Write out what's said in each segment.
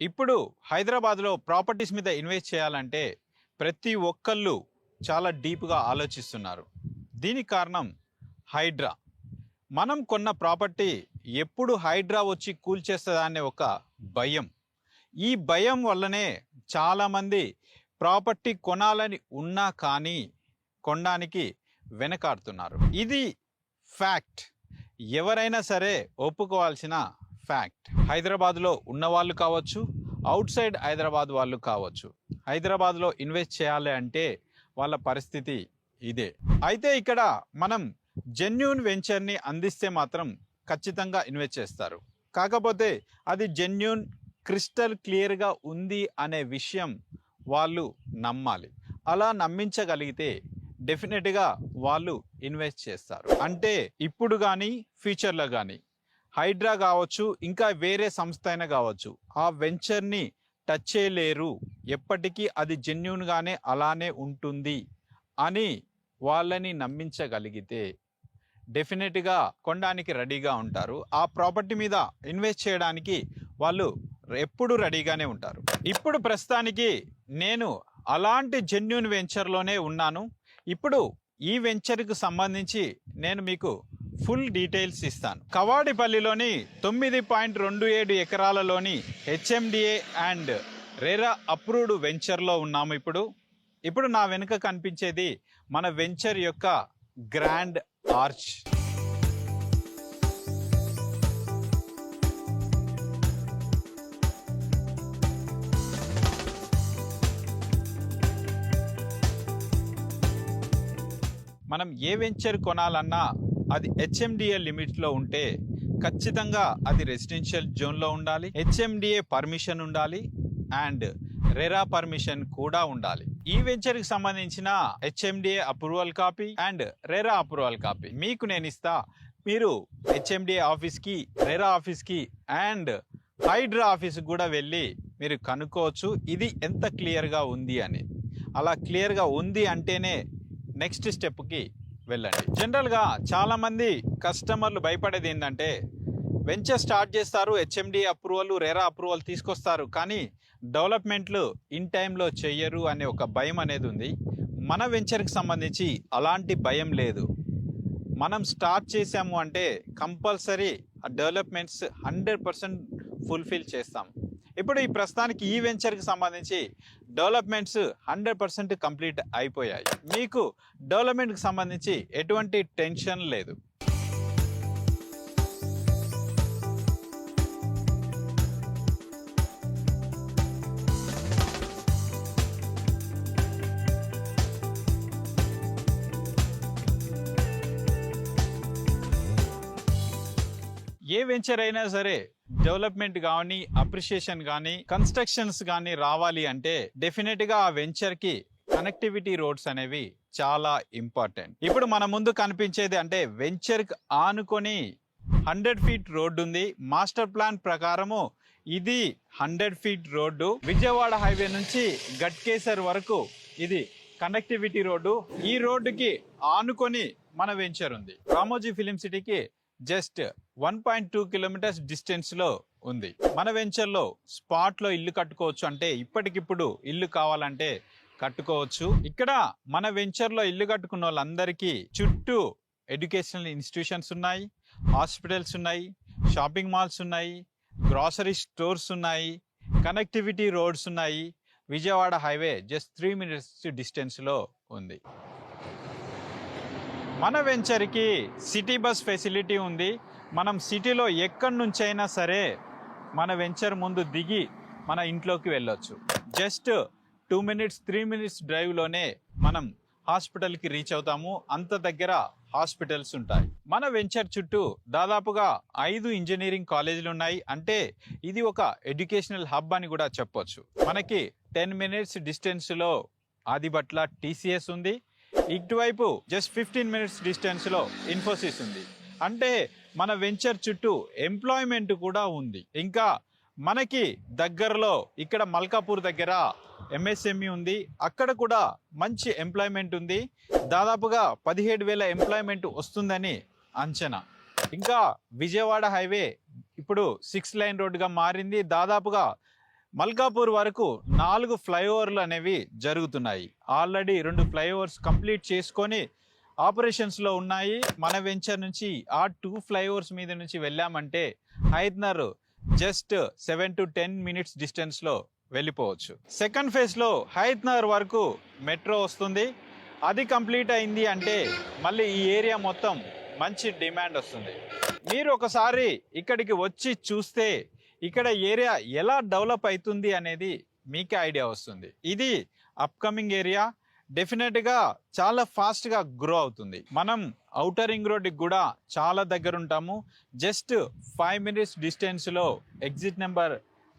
ఇప్పుడు హైదరాబాద్లో ప్రాపర్టీస్ మీద ఇన్వెస్ట్ చేయాలంటే ప్రతి ఒక్కళ్ళు చాలా డీప్గా ఆలోచిస్తున్నారు. దీనికి కారణం హైడ్రా. మనం కొన్న ప్రాపర్టీ ఎప్పుడు హైడ్రా వచ్చి కూల్చేస్తుందా అనే ఒక భయం. ఈ భయం వల్లనే చాలామంది ప్రాపర్టీ కొనాలని ఉన్నా కానీ కొనడానికి వెనకాడుతున్నారు. ఇది ఫ్యాక్ట్, ఎవరైనా సరే ఒప్పుకోవాల్సిన ఫ్యాక్ట్. హైదరాబాద్లో ఉన్న వాళ్ళు కావచ్చు, అవుట్ సైడ్ హైదరాబాద్ వాళ్ళు కావచ్చు, హైదరాబాద్లో ఇన్వెస్ట్ చేయాలి అంటే వాళ్ళ పరిస్థితి ఇదే. అయితే ఇక్కడ మనం జెన్యూన్ వెంచర్ని అందిస్తే మాత్రం ఖచ్చితంగా ఇన్వెస్ట్ చేస్తారు. కాకపోతే అది జెన్యూన్ క్రిస్టల్ క్లియర్గా ఉంది అనే విషయం వాళ్ళు నమ్మాలి. అలా నమ్మించగలిగితే డెఫినెట్గా వాళ్ళు ఇన్వెస్ట్ చేస్తారు. అంటే ఇప్పుడు కానీ ఫ్యూచర్లో కానీ హైడ్రా కావచ్చు, ఇంకా వేరే సంస్థ అయినా కావచ్చు, ఆ వెంచర్ని టచ్ చేయలేరు, ఎప్పటికీ అది జెన్యూన్గానే అలానే ఉంటుంది అని వాళ్ళని నమ్మించగలిగితే డెఫినెట్గా కొనడానికి రెడీగా ఉంటారు. ఆ ప్రాపర్టీ మీద ఇన్వెస్ట్ చేయడానికి వాళ్ళు ఎప్పుడు రెడీగానే ఉంటారు. ఇప్పుడు ప్రస్తుతానికి నేను అలాంటి జెన్యూన్ వెంచర్లోనే ఉన్నాను. ఇప్పుడు ఈ వెంచర్కు సంబంధించి నేను మీకు ఫుల్ డీటెయిల్స్ ఇస్తాను. కవాడిపల్లిలోని 9.27 ఎకరాలలోని హెచ్ఎండిఏ అండ్ రెరా అప్రూవ్డ్ వెంచర్లో ఉన్నాము. ఇప్పుడు నా వెనుక కనిపించేది మన వెంచర్ యొక్క గ్రాండ్ ఆర్చ్. మనం ఏ వెంచర్ కొనాలన్నా అది హెచ్ఎండిఏ లిమిట్లో ఉంటే ఖచ్చితంగా అది రెసిడెన్షియల్ జోన్లో ఉండాలి, హెచ్ఎండిఏ పర్మిషన్ ఉండాలి అండ్ రెరా పర్మిషన్ కూడా ఉండాలి. ఈ వెంచర్కి సంబంధించిన HMDA approval copy and RERA approval copy మీకు నేను ఇస్తా. మీరు హెచ్ఎండిఏ ఆఫీస్కి, రెరా ఆఫీస్కి అండ్ హైడ్రా ఆఫీస్కి కూడా వెళ్ళి మీరు కనుక్కోవచ్చు ఇది ఎంత క్లియర్గా ఉంది అని. అలా క్లియర్గా ఉంది అంటేనే నెక్స్ట్ స్టెప్కి వెళ్ళండి. జనరల్గా చాలామంది కస్టమర్లు భయపడేది ఏంటంటే వెంచర్ స్టార్ట్ చేస్తారు, హెచ్ఎండిఏ అప్రూవల్, రెరా అప్రూవల్ తీసుకొస్తారు, కానీ డెవలప్మెంట్లు ఇన్ టైంలో చెయ్యరు అనే ఒక భయం అనేది ఉంది. మన వెంచర్కి సంబంధించి అలాంటి భయం లేదు. మనం స్టార్ట్ చేసాము అంటే కంపల్సరీ ఆ డెవలప్మెంట్స్ 100% ఫుల్ఫిల్ చేస్తాం. ఇప్పుడు ఈ ప్రస్తుతానికి ఈ వెంచర్కి సంబంధించి డెవలప్మెంట్స్ 100% కంప్లీట్ అయిపోయాయి. మీకు డెవలప్మెంట్కి సంబంధించి ఎటువంటి టెన్షన్ లేదు. ఏ వెంచర్ అయినా సరే డెవలప్మెంట్ కానీ, అప్రిషియేషన్ కానీ, కన్స్ట్రక్షన్స్ కానీ రావాలి అంటే డెఫినెట్గా ఆ వెంచర్కి కనెక్టివిటీ రోడ్స్ అనేవి చాలా ఇంపార్టెంట్. ఇప్పుడు మన ముందు కనిపించేది అంటే వెంచర్కి ఆనుకొని 100 ఫీట్ రోడ్డు ఉంది. మాస్టర్ ప్లాన్ ప్రకారము ఇది 100 ఫీట్ రోడ్డు. విజయవాడ హైవే నుంచి గట్కేసర్ వరకు ఇది కనెక్టివిటీ రోడ్డు. ఈ రోడ్డుకి ఆనుకొని మన వెంచర్ ఉంది. రామోజీ ఫిలిం సిటీకి జస్ట్ 1.2 కిలోమీటర్స్ డిస్టెన్స్లో ఉంది. మన వెంచర్లో స్పాట్లో ఇల్లు కట్టుకోవచ్చు. అంటే ఇప్పటికిప్పుడు ఇల్లు కావాలంటే కట్టుకోవచ్చు. ఇక్కడ మన వెంచర్లో ఇల్లు కట్టుకున్న వాళ్ళందరికీ చుట్టూ ఎడ్యుకేషనల్ ఇన్స్టిట్యూషన్స్ ఉన్నాయి, హాస్పిటల్స్ ఉన్నాయి, షాపింగ్ మాల్స్ ఉన్నాయి, గ్రాసరీ స్టోర్స్ ఉన్నాయి, కనెక్టివిటీ రోడ్స్ ఉన్నాయి. విజయవాడ హైవే జస్ట్ 3 మినిట్స్ డిస్టెన్స్లో ఉంది. మన వెంచర్కి సిటీ బస్ ఫెసిలిటీ ఉంది. మనం సిటీలో ఎక్కడి నుంచైనా సరే మన వెంచర్ ముందు దిగి మన ఇంట్లోకి వెళ్ళొచ్చు. జస్ట్ 2 మినిట్స్ 3 మినిట్స్ డ్రైవ్లోనే మనం హాస్పిటల్కి రీచ్ అవుతాము. అంత దగ్గర హాస్పిటల్స్ ఉంటాయి. మన వెంచర్ చుట్టూ దాదాపుగా 5 ఇంజనీరింగ్ కాలేజీలు ఉన్నాయి. అంటే ఇది ఒక ఎడ్యుకేషనల్ హబ్ అని కూడా చెప్పొచ్చు. మనకి 10 మినిట్స్ డిస్టెన్స్లో ఆదిబట్ల టీసీఎస్ ఉంది. ఇటువైపు జస్ట్ 15 మినిట్స్ డిస్టెన్స్లో ఇన్ఫోసిస్ ఉంది. అంటే మన వెంచర్ చుట్టూ ఎంప్లాయ్మెంట్ కూడా ఉంది. ఇంకా మనకి దగ్గరలో ఇక్కడ మల్కాపూర్ దగ్గర ఎంఎస్ఎంఈ ఉంది, అక్కడ కూడా మంచి ఎంప్లాయ్మెంట్ ఉంది. దాదాపుగా 17,000 ఎంప్లాయ్మెంట్ వస్తుందని అంచనా. ఇంకా విజయవాడ హైవే ఇప్పుడు 6 లైన్ రోడ్డుగా మారింది. దాదాపుగా మల్కాపూర్ వరకు 4 ఫ్లైఓవర్లు అనేవి జరుగుతున్నాయి. ఆల్రెడీ 2 ఫ్లైఓవర్స్ కంప్లీట్ చేసుకొని ఆపరేషన్స్లో ఉన్నాయి. మన వెంచర్ నుంచి ఆ 2 ఫ్లైఓవర్స్ మీద నుంచి వెళ్ళామంటే హైద్నర్ జస్ట్ 7 to 10 minutes డిస్టెన్స్లో వెళ్ళిపోవచ్చు. సెకండ్ ఫేజ్లో హైద్నర్ వరకు మెట్రో వస్తుంది. అది కంప్లీట్ అయింది అంటే మళ్ళీ ఈ ఏరియా మొత్తం మంచి డిమాండ్ వస్తుంది. మీరు ఒకసారి ఇక్కడికి వచ్చి చూస్తే ఇక్కడ ఏరియా ఎలా డెవలప్ అవుతుంది అనేది మీకే ఐడియా వస్తుంది. ఇది అప్కమింగ్ ఏరియా, డెఫినెట్గా చాలా ఫాస్ట్గా గ్రో అవుతుంది. మనం ఔటర్ రింగ్ రోడ్కి కూడా చాలా దగ్గర ఉంటాము. జస్ట్ 5 minutes డిస్టెన్స్లో ఎగ్జిట్ నెంబర్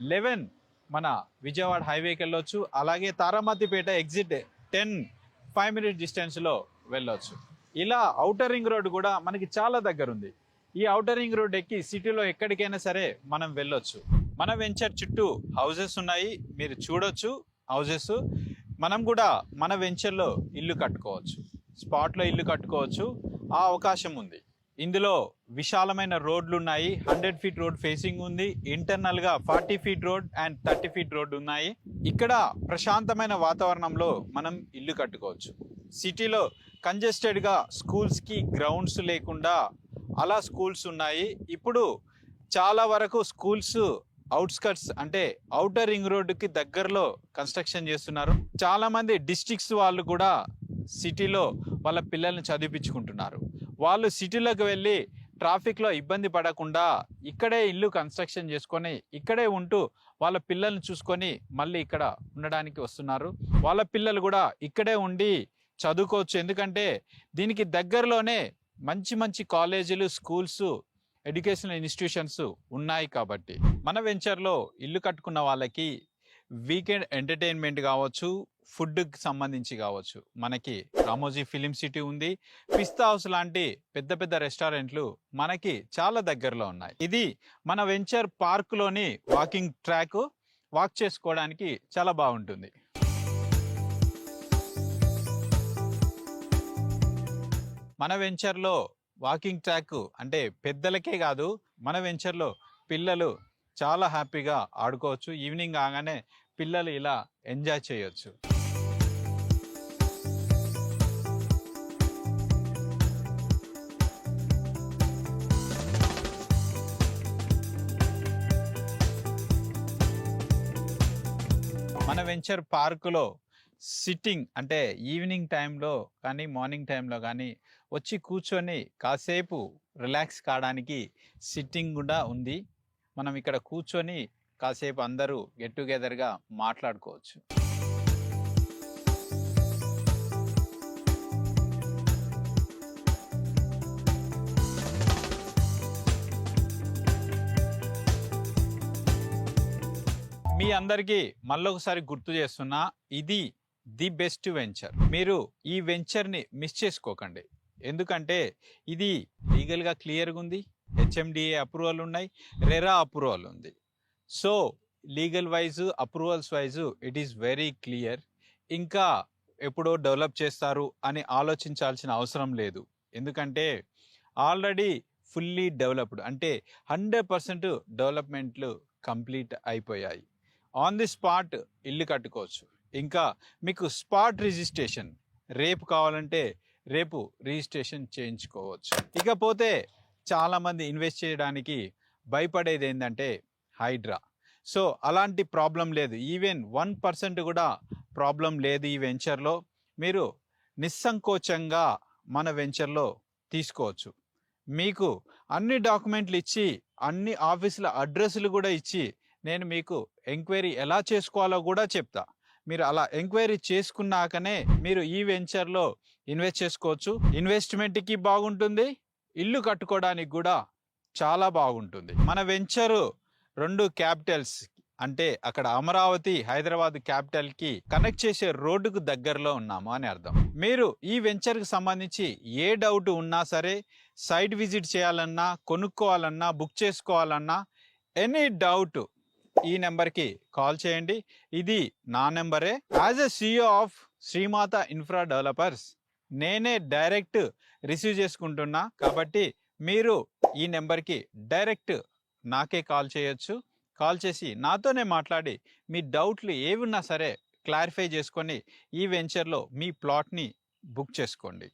11 మన విజయవాడ హైవేకి వెళ్ళొచ్చు. అలాగే తారామతిపేట ఎగ్జిట్ 10 5 minutes డిస్టెన్స్లో వెళ్ళొచ్చు. ఇలా ఔటర్ రింగ్ రోడ్ కూడా మనకి చాలా దగ్గర ఉంది. ఈ ఔటర్ రింగ్ రోడ్ ఎక్కి సిటీలో ఎక్కడికైనా సరే మనం వెళ్ళొచ్చు. మన వెంచర్ చుట్టూ హౌసెస్ ఉన్నాయి, మీరు చూడొచ్చు హౌసెస్. మనం కూడా మన వెంచర్లో ఇల్లు కట్టుకోవచ్చు, స్పాట్లో ఇల్లు కట్టుకోవచ్చు, ఆ అవకాశం ఉంది. ఇందులో విశాలమైన రోడ్లు ఉన్నాయి. 100 feet రోడ్ ఫేసింగ్ ఉంది. ఇంటర్నల్గా 40 feet road and 30 feet road ఉన్నాయి. ఇక్కడ ప్రశాంతమైన వాతావరణంలో మనం ఇల్లు కట్టుకోవచ్చు. సిటీలో కంజెస్టెడ్గా స్కూల్స్కి గ్రౌండ్స్ లేకుండా అలా స్కూల్స్ ఉన్నాయి. ఇప్పుడు చాలా వరకు స్కూల్స్ అవుట్స్కట్స్ అంటే ఔటర్ రింగ్ రోడ్డుకి దగ్గరలో కన్స్ట్రక్షన్ చేస్తున్నారు. చాలా మంది డిస్ట్రిక్ట్స్ వాళ్ళు కూడా సిటీలో వాళ్ళ పిల్లల్ని చదివించుకుంటున్నారు. వాళ్ళు సిటీలోకి వెళ్ళి ట్రాఫిక్లో ఇబ్బంది పడకుండా ఇక్కడే ఇల్లు కన్స్ట్రక్షన్ చేసుకొని ఇక్కడే ఉంటూ వాళ్ళ పిల్లల్ని చూసుకొని మళ్ళీ ఇక్కడ ఉండడానికి వస్తున్నారు. వాళ్ళ పిల్లలు కూడా ఇక్కడే ఉండి చదువుకోవచ్చు. ఎందుకంటే దీనికి దగ్గరలోనే మంచి మంచి కాలేజీలు, స్కూల్స్, ఎడ్యుకేషనల్ ఇన్స్టిట్యూషన్స్ ఉన్నాయి. కాబట్టి మన వెంచర్లో ఇల్లు కట్టుకున్న వాళ్ళకి వీకెండ్ ఎంటర్టైన్మెంట్ కావచ్చు, ఫుడ్కి సంబంధించి కావచ్చు, మనకి రామోజీ ఫిలిం సిటీ ఉంది, పిస్తా హౌస్ లాంటి పెద్ద పెద్ద రెస్టారెంట్లు మనకి చాలా దగ్గరలో ఉన్నాయి. ఇది మన వెంచర్ పార్క్లోని వాకింగ్ ట్రాక్, వాక్ చేసుకోవడానికి చాలా బాగుంటుంది. మన వెంచర్లో వాకింగ్ ట్రాక్ అంటే పెద్దలకే కాదు, మన వెంచర్లో పిల్లలు చాలా హ్యాపీగా ఆడుకోవచ్చు. ఈవినింగ్ కాగానే పిల్లలు ఇలా ఎంజాయ్ చేయొచ్చు. మన వెంచర్ పార్కులో సిట్టింగ్ అంటే ఈవినింగ్ టైంలో కానీ మార్నింగ్ టైంలో కానీ వచ్చి కూర్చొని కాసేపు రిలాక్స్ కావడానికి సిట్టింగ్ కూడా ఉంది. మనం ఇక్కడ కూర్చొని కాసేపు అందరూ గెట్ టుగెదర్గా మాట్లాడుకోవచ్చు. మీ అందరికీ మళ్ళొకసారి గుర్తు చేస్తున్నా, ఇది ది బెస్ట్ వెంచర్. మీరు ఈ వెంచర్ని మిస్ చేసుకోకండి. ఎందుకంటే ఇది లీగల్గా క్లియర్గా ఉంది, హెచ్ఎండిఏ అప్రూవల్ ఉన్నాయి, రెరా అప్రూవల్ ఉంది. So legal wise, approvals wise it is very clear. ఇంకా ఎప్పుడో డెవలప్ చేస్తారు అని ఆలోచించాల్సిన అవసరం లేదు. ఎందుకంటే ఆల్రెడీ ఫుల్లీ డెవలప్డ్ అంటే 100% డెవలప్మెంట్లు కంప్లీట్ అయిపోయాయి. ఆన్ ది స్పాట్ ఇల్లు కట్టుకోవచ్చు. ఇంకా మీకు స్పాట్ రిజిస్ట్రేషన్ రేపు కావాలంటే రేపు రిజిస్ట్రేషన్ చేయించుకోవచ్చు. ఇకపోతే చాలామంది ఇన్వెస్ట్ చేయడానికి భయపడేది ఏంటంటే హైడ్రా. సో అలాంటి ప్రాబ్లం లేదు, ఈవెన్ 1% కూడా ప్రాబ్లం లేదు ఈ వెంచర్లో. మీరు నిస్సంకోచంగా మన వెంచర్లో తీసుకోవచ్చు. మీకు అన్ని డాక్యుమెంట్లు ఇచ్చి, అన్ని ఆఫీసుల అడ్రస్లు కూడా ఇచ్చి, నేను మీకు ఎంక్వైరీ ఎలా చేసుకోవాలో కూడా చెప్తా. మీరు అలా ఎంక్వైరీ చేసుకున్నాకనే మీరు ఈ వెంచర్లో ఇన్వెస్ట్ చేసుకోవచ్చు. ఇన్వెస్ట్మెంట్కి బాగుంటుంది, ఇల్లు కట్టుకోవడానికి కూడా చాలా బాగుంటుంది. మన వెంచరు 2 క్యాపిటల్స్ అంటే అక్కడ అమరావతి, హైదరాబాద్ క్యాపిటల్కి కనెక్ట్ చేసే రోడ్డుకు దగ్గరలో ఉన్నాము అని అర్థం. మీరు ఈ వెంచర్కి సంబంధించి ఏ డౌట్ ఉన్నా సరే, సైట్ విజిట్ చేయాలన్నా, కొనుక్కోవాలన్నా, బుక్ చేసుకోవాలన్నా, ఎనీ డౌట్ ఈ నెంబర్కి కాల్ చేయండి. ఇది నా నెంబరే. As a CEO of Srimata infra developers నేనే డైరెక్ట్ రిసీవ్ చేసుకుంటున్నా. కాబట్టి మీరు ఈ నెంబర్కి డైరెక్ట్ నాకే కాల్ చేయొచ్చు. కాల్ చేసి నాతోనే మాట్లాడి మీ డౌట్లు ఏవి ఉన్నా సరే క్లారిఫై చేసుకొని ఈ వెంచర్లో మీ ప్లాట్ని బుక్ చేసుకోండి.